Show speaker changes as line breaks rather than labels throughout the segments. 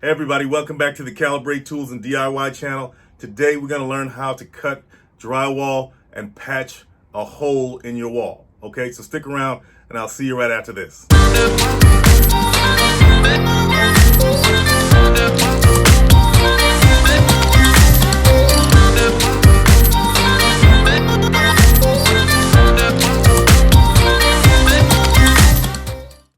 Hey everybody, welcome back to the Calibrate Tools and DIY channel. Today we're going to learn how to cut drywall and patch a hole in your wall. Okay, so stick around and I'll see you right after this.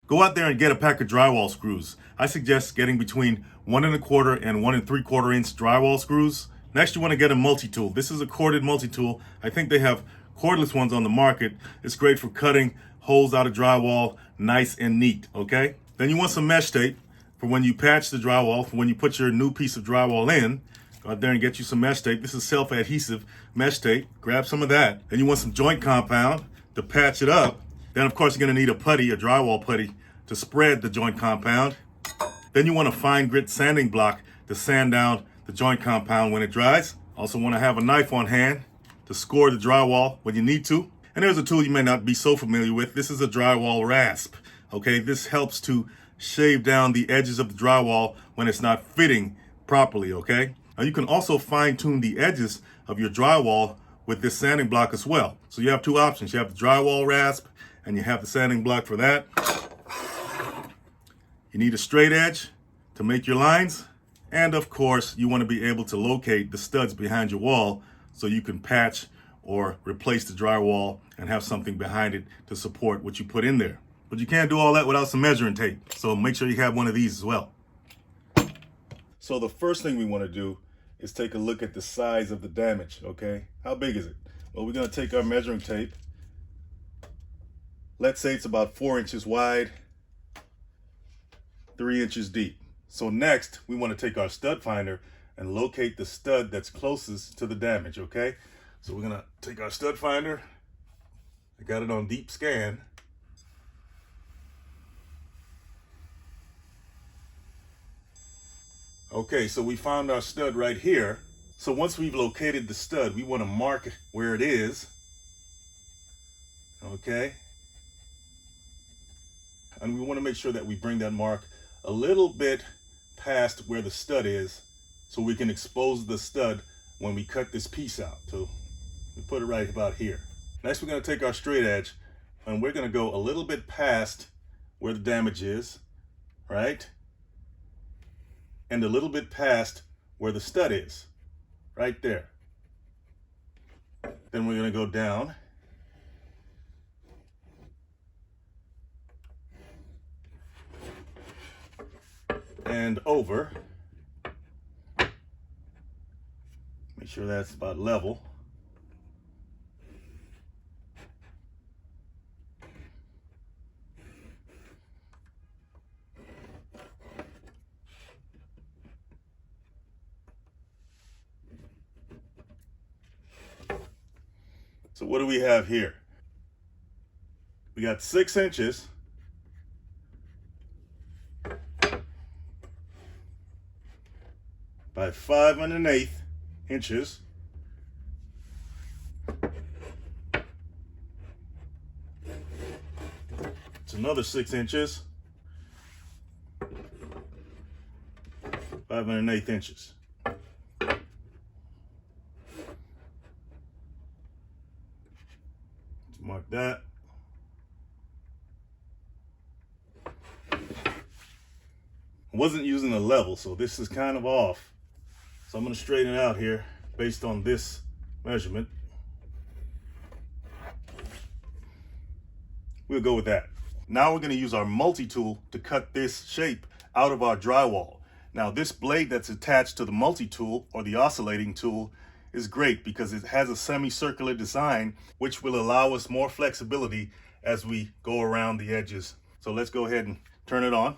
Go out there and get a pack of drywall screws. I suggest getting between 1 1/4 and 1 3/4 inch drywall screws. Next, you want to get a multi-tool. This is a corded multi-tool. I think they have cordless ones on the market. It's great for cutting holes out of drywall, nice and neat, okay? Then you want some mesh tape for when you patch the drywall, for when you put your new piece of drywall in. Go out there and get you some mesh tape. This is self-adhesive mesh tape. Grab some of that. Then you want some joint compound to patch it up. Then, of course, you're going to need a putty, a drywall putty, to spread the joint compound. Then you want a fine grit sanding block to sand down the joint compound when it dries. Also want to have a knife on hand to score the drywall when you need to. And there's a tool you may not be so familiar with. This is a drywall rasp. Okay, this helps to shave down the edges of the drywall when it's not fitting properly, okay? Now you can also fine tune the edges of your drywall with this sanding block as well. So you have two options. You have the drywall rasp and you have the sanding block for that. You need a straight edge to make your lines. And of course, you want to be able to locate the studs behind your wall so you can patch or replace the drywall and have something behind it to support what you put in there. But you can't do all that without some measuring tape. So make sure you have one of these as well. So the first thing we want to do is take a look at the size of the damage, okay? How big is it? Well, we're going to take our measuring tape. Let's say it's about 4 inches wide, 3 inches deep. So next, we want to take our stud finder and locate the stud that's closest to the damage, okay? So we're gonna take our stud finder. I got it on deep scan. Okay, so we found our stud right here. So once we've located the stud, we want to mark where it is, okay? And we want to make sure that we bring that mark a little bit past where the stud is so we can expose the stud when we cut this piece out. So we put it right about here. Next, we're going to take our straight edge and we're going to go a little bit past where the damage is, right? And a little bit past where the stud is, right there. Then we're going to go down. And over. Make sure that's about level. So what do we have here? We got 6 inches by 5 1/8 inches. It's another 6 inches, 5 1/8 inches. Let's mark that. I wasn't using a level, so this is kind of off. So I'm going to straighten it out here based on this measurement. We'll go with that. Now we're going to use our multi-tool to cut this shape out of our drywall. Now this blade that's attached to the multi-tool or the oscillating tool is great because it has a semicircular design which will allow us more flexibility as we go around the edges. So let's go ahead and turn it on.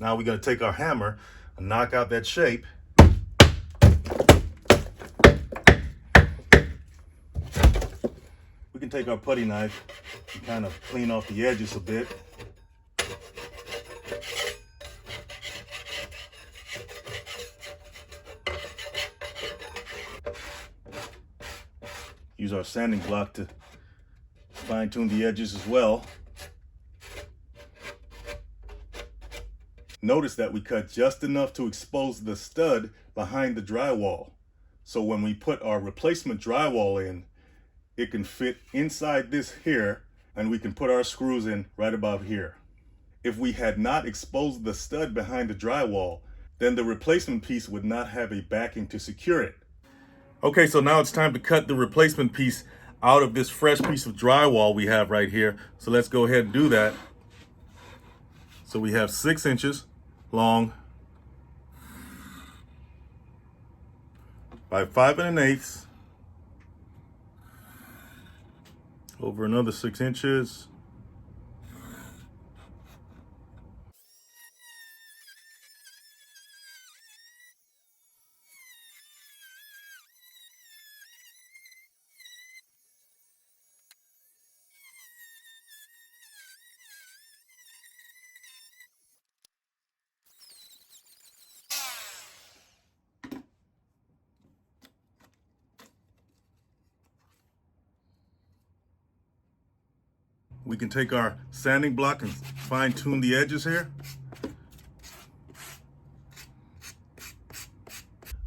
Now we're going to take our hammer and knock out that shape. We can take our putty knife and kind of clean off the edges a bit. Use our sanding block to fine tune the edges as well. Notice that we cut just enough to expose the stud behind the drywall. So when we put our replacement drywall in, it can fit inside this here, and we can put our screws in right about here. If we had not exposed the stud behind the drywall, then the replacement piece would not have a backing to secure it. Okay, so now it's time to cut the replacement piece out of this fresh piece of drywall we have right here. So let's go ahead and do that. So we have 6 inches long by 5 1/8 over another 6 inches. We can take our sanding block and fine tune the edges here.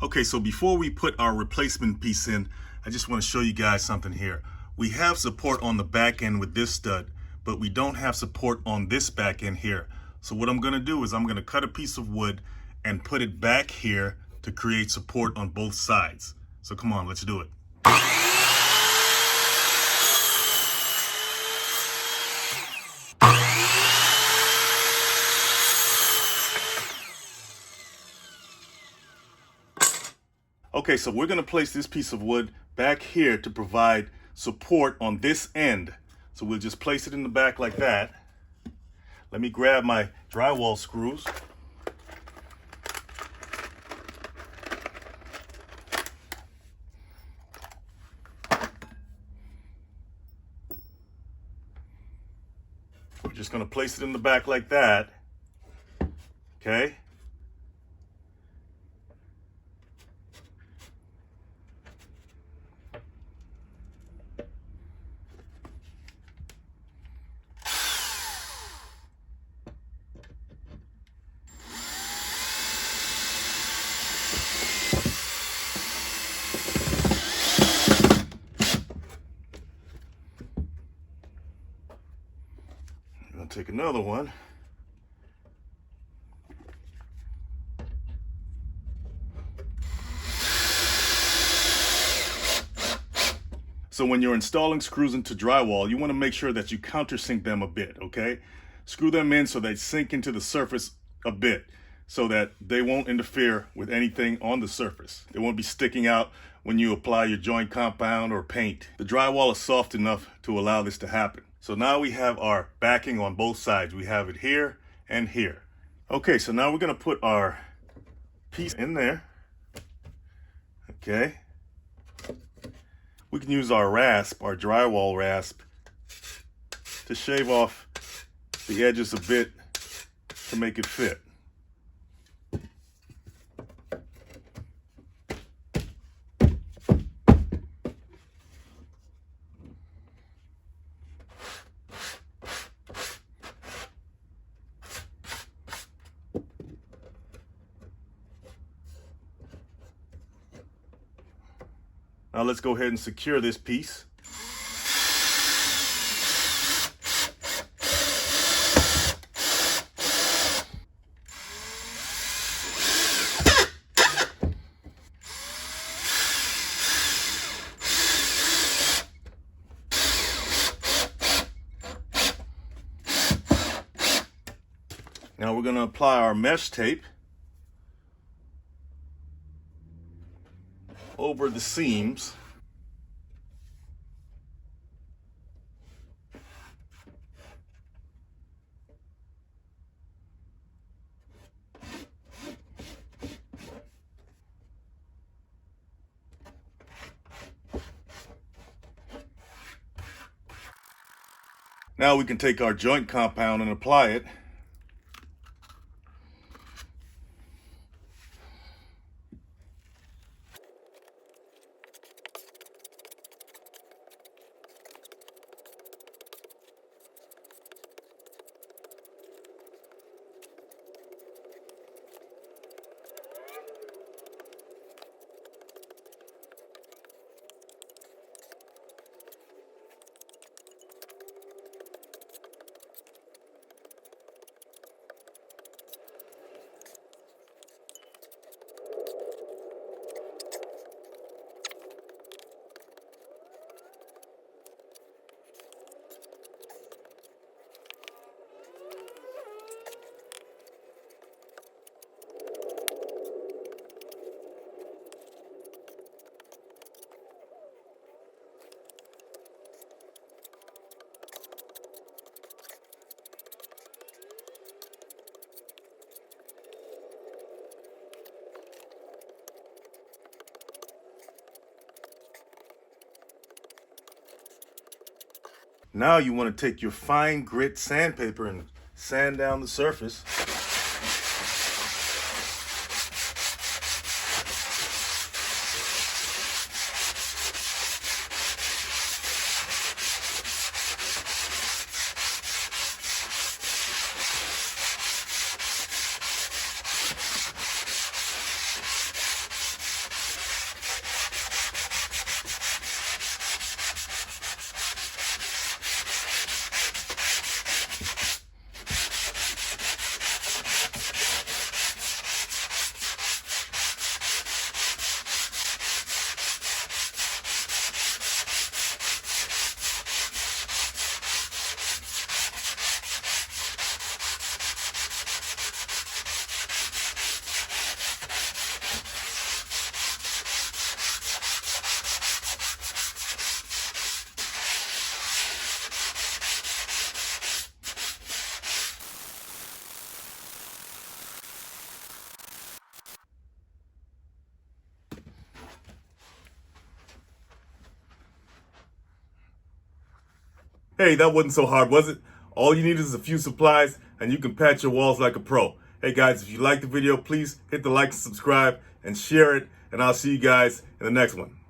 Okay, so before we put our replacement piece in, I just want to show you guys something here. We have support on the back end with this stud, but we don't have support on this back end here. So what I'm going to do is I'm going to cut a piece of wood and put it back here to create support on both sides. So come on, let's do it. Okay, so we're going to place this piece of wood back here to provide support on this end. So we'll just place it in the back like that. Let me grab my drywall screws. We're just going to place it in the back like that. Okay. Take another one. So when you're installing screws into drywall, you want to make sure that you countersink them a bit, okay? Screw them in so they sink into the surface a bit so that they won't interfere with anything on the surface. They won't be sticking out when you apply your joint compound or paint. The drywall is soft enough to allow this to happen. So now we have our backing on both sides. We have it here and here. Okay, so now we're going to put our piece in there. Okay. We can use our rasp, our drywall rasp, to shave off the edges a bit to make it fit. Now let's go ahead and secure this piece. Now we're going to apply our mesh tape over the seams. Now we can take our joint compound and apply it. Now you want to take your fine grit sandpaper and sand down the surface. Hey, that wasn't so hard, was it? All you need is a few supplies and you can patch your walls like a pro. Hey guys, if you liked the video, please hit the like and subscribe and share it, and I'll see you guys in the next one.